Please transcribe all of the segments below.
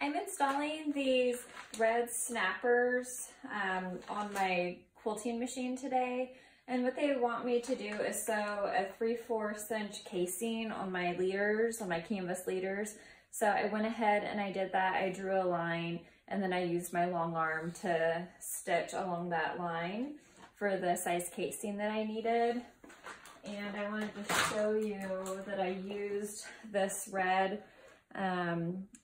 I'm installing these red snappers on my quilting machine today. And what they want me to do is sew a 3/4 inch casing on my leaders, on my canvas leaders. So I went ahead and I did that. I drew a line and then I used my long arm to stitch along that line for the size casing that I needed. And I wanted to show you that I used this red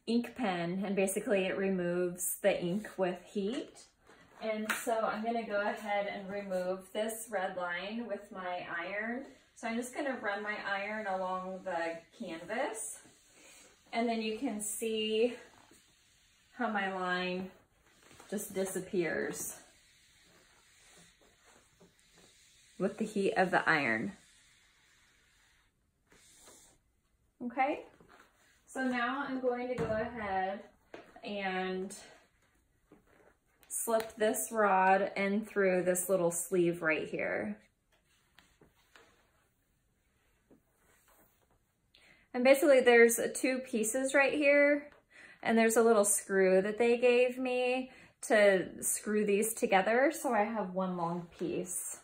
ink pen, and basically it removes the ink with heat. And so I'm gonna go ahead and remove this red line with my iron. So I'm just gonna run my iron along the canvas, and then you can see how my line just disappears with the heat of the iron. Okay, so now I'm going to go ahead and slip this rod in through this little sleeve right here. And basically there's two pieces right here, and there's a little screw that they gave me to screw these together, so I have one long piece.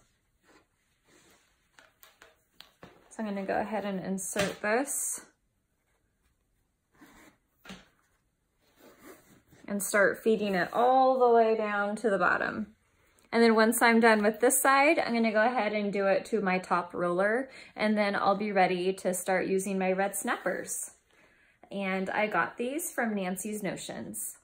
So I'm going to go ahead and insert this and start feeding it all the way down to the bottom. And then once I'm done with this side, I'm going to go ahead and do it to my top roller, and then I'll be ready to start using my red snappers. And I got these from Nancy's Notions.